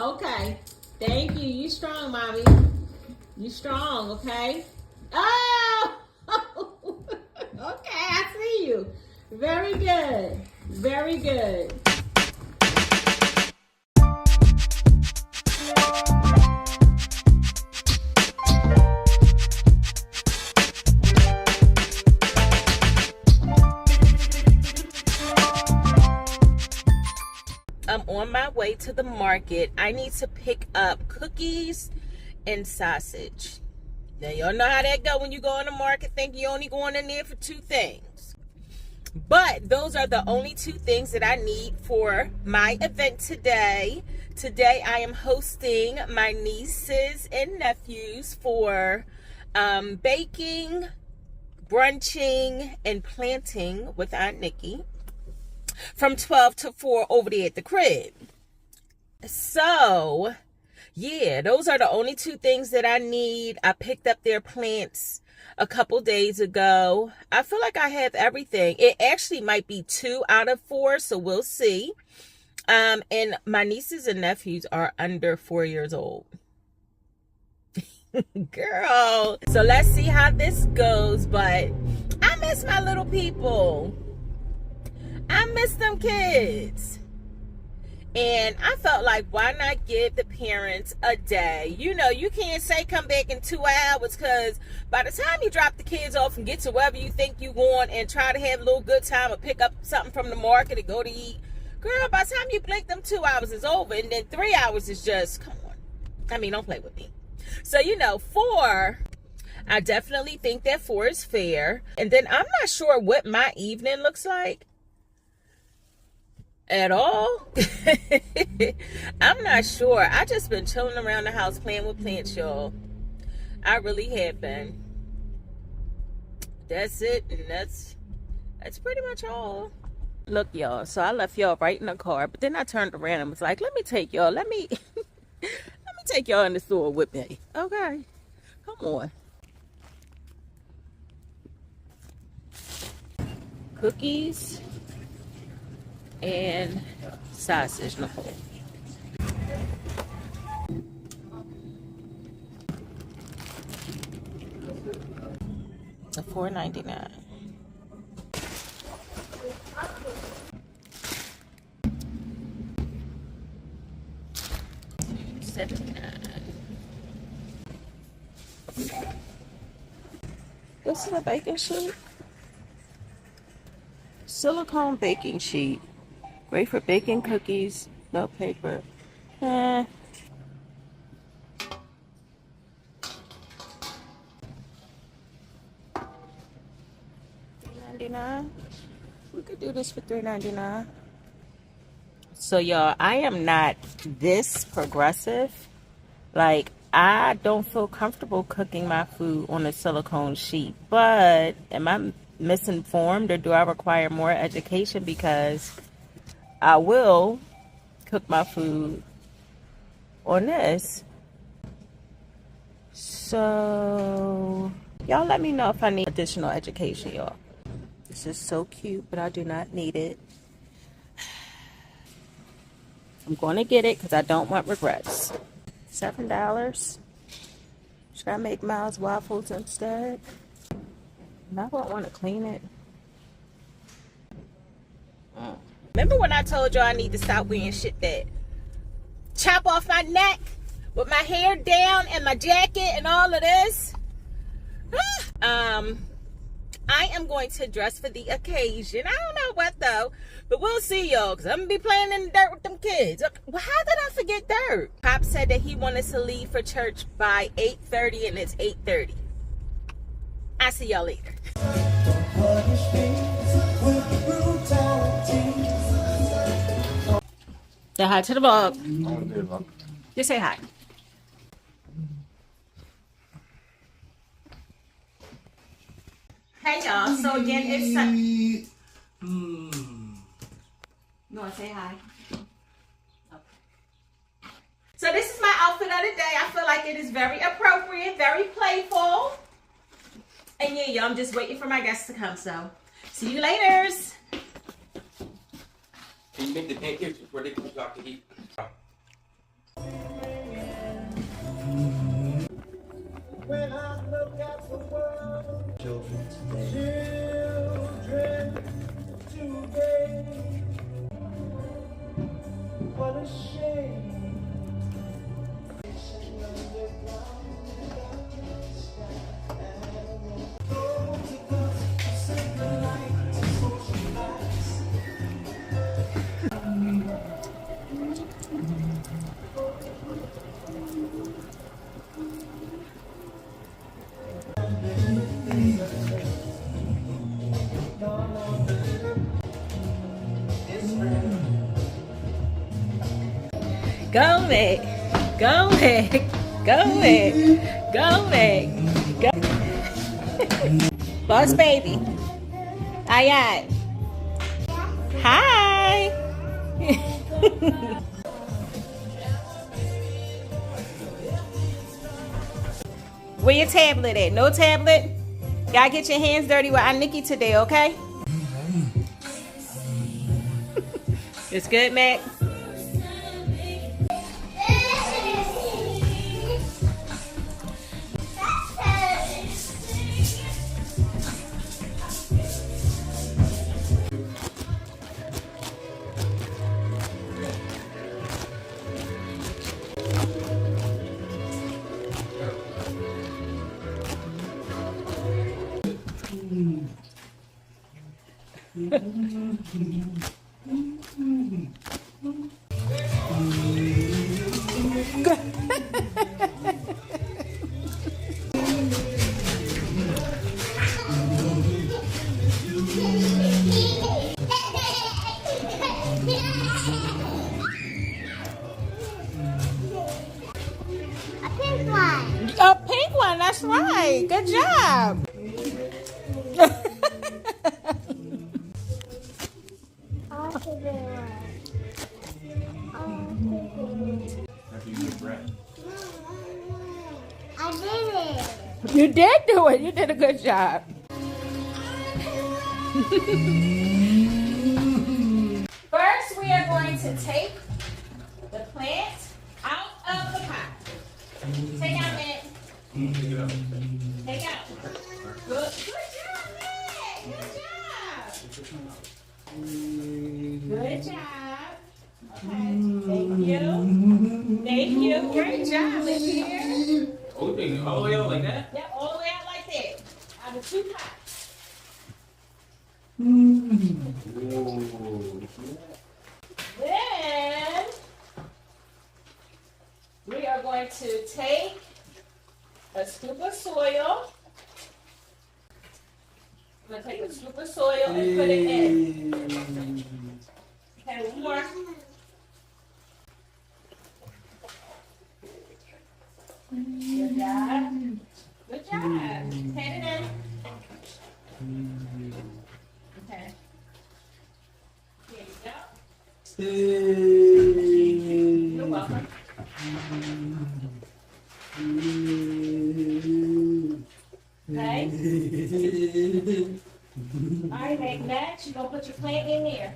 Okay. Thank you. You strong, mommy. You strong, okay? Oh! Okay, I see you. Very good. Very good. I'm on my way to the market. I need to pick up cookies and sausage. Now, y'all know how that go when you go in the market, think you only going in there for 2 things. But those are the only 2 things that I need for my event today. Today, I am hosting my nieces and nephews for baking, brunching, and planting with Aunt Nikki from 12 to 4 over there at the crib. So, yeah, those are the only 2 things that I need. I picked up their plants a couple days ago. I feel like I have everything. It actually might be 2 out of 4, so we'll see. And my nieces and nephews are under 4 years old. Girl. So let's see how this goes, but I miss my little people. I miss them kids. And I felt like, why not give the parents a day? You know, you can't say come back in 2 hours, because by the time you drop the kids off and get to wherever you think you want and try to have a little good time or pick up something from the market and go to eat, girl, by the time you blink, them 2 hours is over. And then 3 hours is just, come on. I mean, don't play with me. So, you know, 4, I definitely think that 4 is fair. And then I'm not sure what my evening looks like at all. I'm not sure. I just been chilling around the house playing with plants, y'all. I really have been. That's it, and that's pretty much all. Look, y'all, so I left y'all right in the car, but then I turned around and was like, let me take y'all, let me take y'all in the store with me. Okay, come on. Cookies and sausage, Nicole. The $4.99. $7.99. This is a baking sheet. Silicone baking sheet. Great for baking cookies. No paper. $3.99. We could do this for $3.99. So y'all, I am not this progressive. Like, I don't feel comfortable cooking my food on a silicone sheet. But am I misinformed, or do I require more education? Because I will cook my food on this. So y'all let me know if I need additional education, y'all. This is so cute, but I do not need it. I'm going to get it because I don't want regrets. $7. Should I make Miles waffles instead? And I don't want to clean it. Remember when I told y'all I need to stop wearing shit that chop off my neck with my hair down and my jacket and all of this? I am going to dress for the occasion. I don't know what though, but we'll see, y'all, because I'm going to be playing in the dirt with them kids. Well, how did I forget dirt? Pop said that he wanted to leave for church by 8:30, and it's 8:30. I'll see y'all later. Say hi to the vlog. Just say hi. Hey y'all, so again it's Sunday. You want to say hi? Okay. So this is my outfit of the day. I feel like it is very appropriate, very playful. And yeah, y'all, I'm just waiting for my guests to come, so see you later. Can you make the pancakes before they cook out to eat? today. What a shame. Go Meg, go Meg, go Meg, go Meg, go. Boss baby, ayan. Hi. Where your tablet at? No tablet? Gotta get your hands dirty with Aunt Nikki today, okay? It's good, Mac? A pink one, that's right. Good job. I did it. You did do it. You did a good job. First, we are going to take the plant out of the pot. Take out, Matt. Take out. Good job, Matt. Good job. Okay. Thank you. Thank you. Great job, here. All the way out like that? Yep, all the way out like that. Out of 2 pots. Then we are going to take a scoop of soil. I'm going to take a scoop of soil and put it in. Okay, one more. Good job. Good job. Hand it in. Okay. Here you go. You're welcome. Okay. All right, make that. You're going to put your plant in there.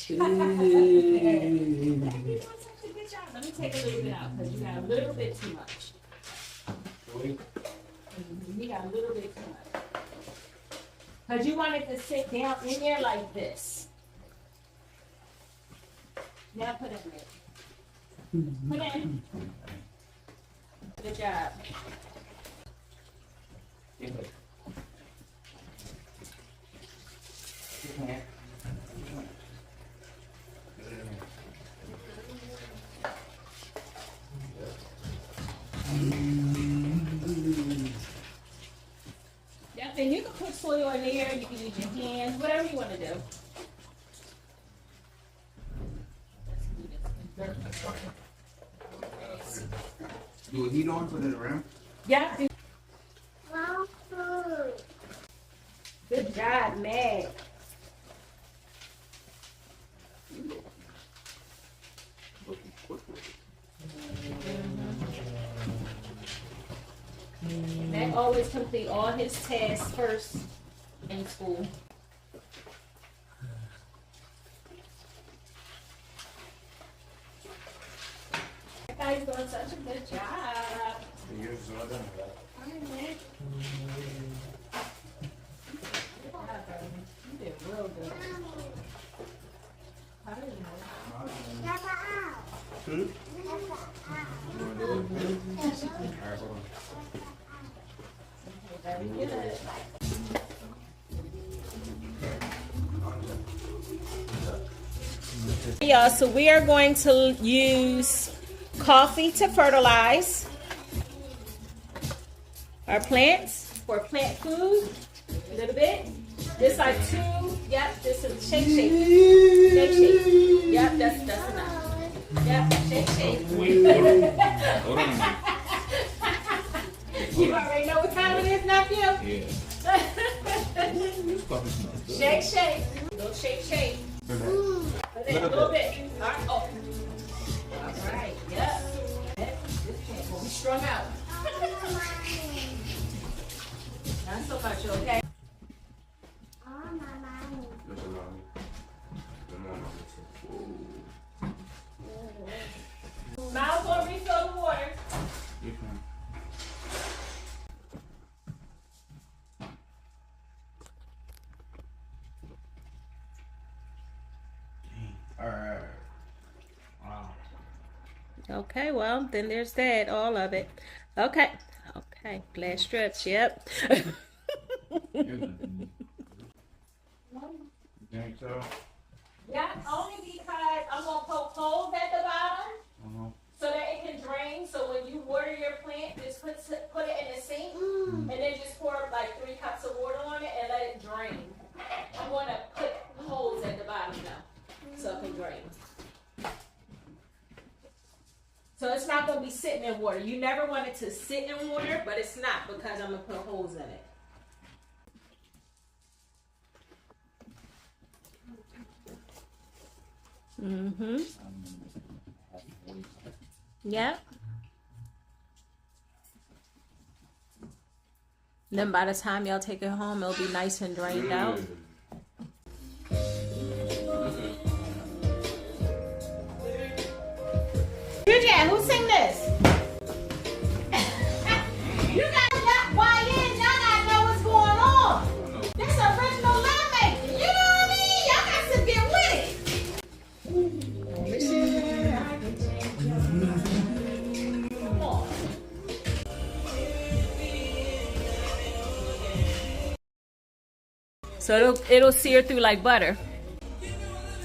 Good job. Good job. Let me take a little bit out because you got a little bit too much. You got a little bit too much. Because you want it to sit down in there like this. Now put it in. Put it in. Good job. Yep, and you can put soil in there, you can use your hands, whatever you want to do. Do a heat on, put it around? Yeah. Wow, food. Good job, Meg. Meg always complete all his tasks first in school. You guys doing such a good job. You're so done with that. You did real good. Very good. Y'all, so we are going to use coffee to fertilize our plants for plant food. A little bit. Just like 2. Yep, just a shake. Yep, that's enough. Yep, shake. Hold on. You already know what time it is, nephew? Yeah. Shake. Little shake. A little bit. All right. Oh. All right. Yep. This plant will be strung out. Not so much, okay? Miles will refill the water. Alright. Wow. Okay, well, then there's that, all of it. Okay, glass strips, yep. Think so? Yeah, only because I'm gonna poke holes at the bottom so that it can drain. So when you water your plant, just put it in the sink and then just pour like 3 cups of water on it and let it drain. I'm gonna put holes at the bottom now so it can drain. So it's not gonna be sitting in water. You never want it to sit in water, but it's not because I'm gonna put holes in it. Yep. Then by the time y'all take it home, it'll be nice and drained out. Who sing this? You guys got YN, y'all gotta know what's going on. This original love making, you know what I mean? Y'all got to get with it. Come on. So it'll sear through like butter.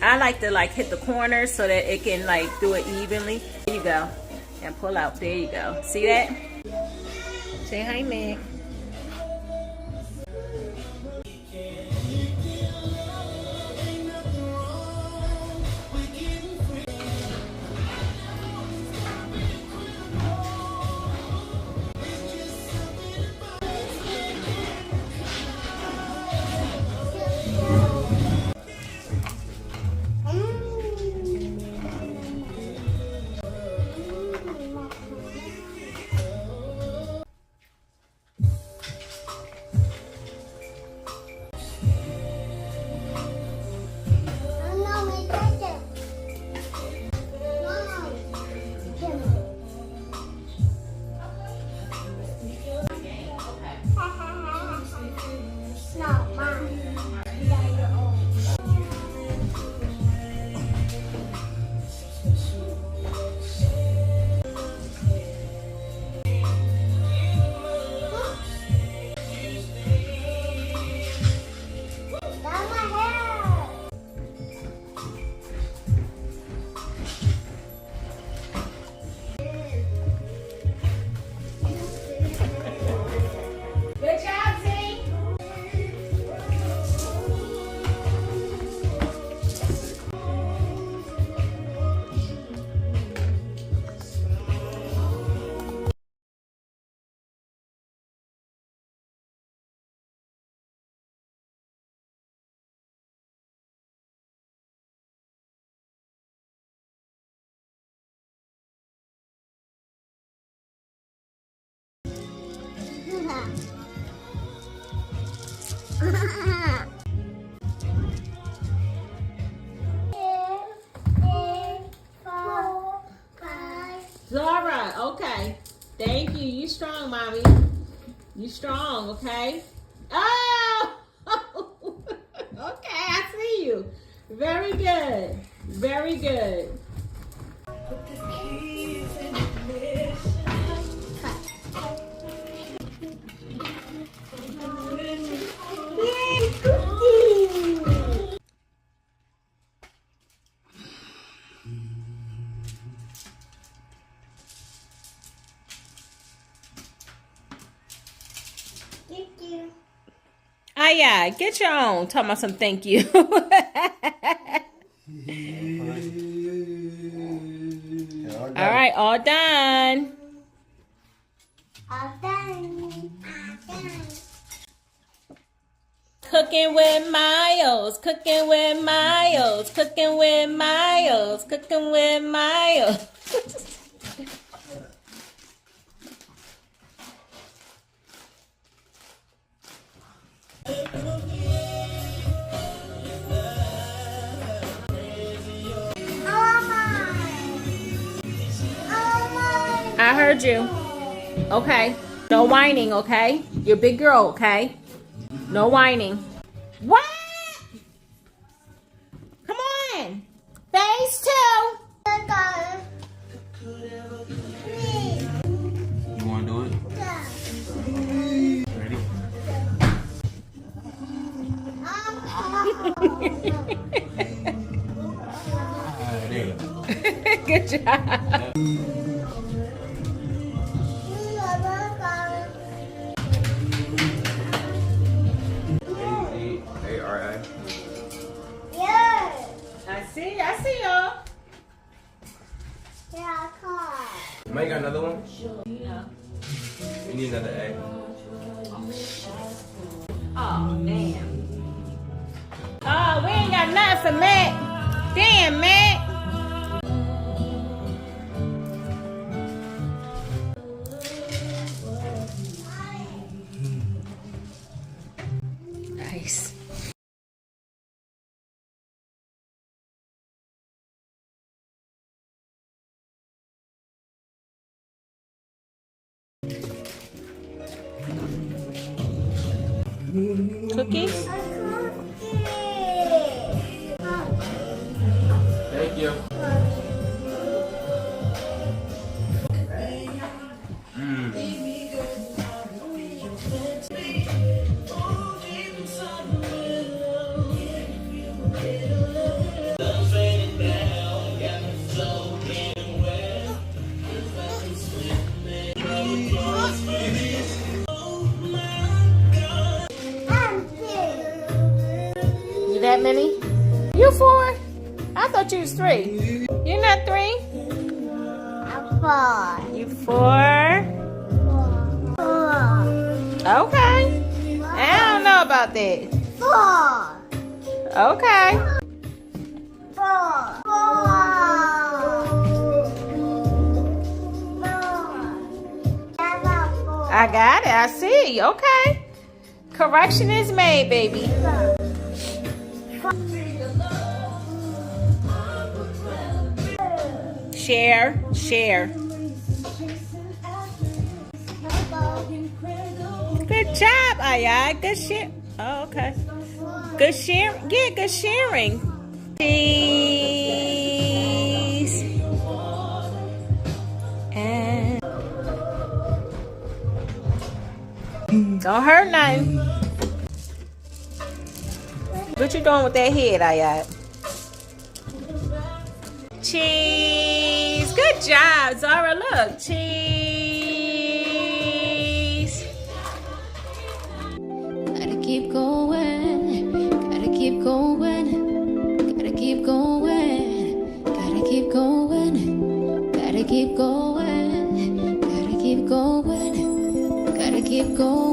I like to like hit the corners so that it can like do it evenly. There you go. And pull out. There you go. See that? Say hi, Meg. Zara, okay. Thank you. You strong, mommy. You strong, okay? Oh! Okay, I see you. Very good. Very good. Thank you. Ah, yeah, get your own. Talking about some thank you. All right, all done. All done. Cooking with Miles, cooking with Miles, cooking with Miles, cooking with Miles. I heard you. Okay. No whining, okay? You're a big girl, okay? No whining. What? Come on. Phase 2. You want to do it? Ready? There you go. Good job. A-R-I. I see y'all. Mike, got another one? Yeah. You need another egg. Oh, damn. Oh, we ain't got nothing for Matt. Damn, Matt. Nice. Cookies? Thank you. You that many? You 4? I thought you was 3. You're not 3? You 4? Okay. I don't know about that. Okay. I got it. I see. Okay. Correction is made, baby. Share. Good job, Aya. Good share. Oh, okay. Good share. Yeah, good sharing. Cheese. And don't hurt nothing. What you doing with that head, Aya? Cheese. Good job, Zara. Look, cheese. Gotta keep going, gotta keep going, gotta keep going, gotta keep going, gotta keep going, gotta keep going, gotta keep going.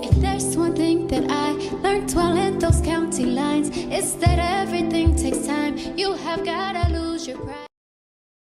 If there's one thing that I learned while in those county lines, it's that everything takes time. You have gotta lose your pride.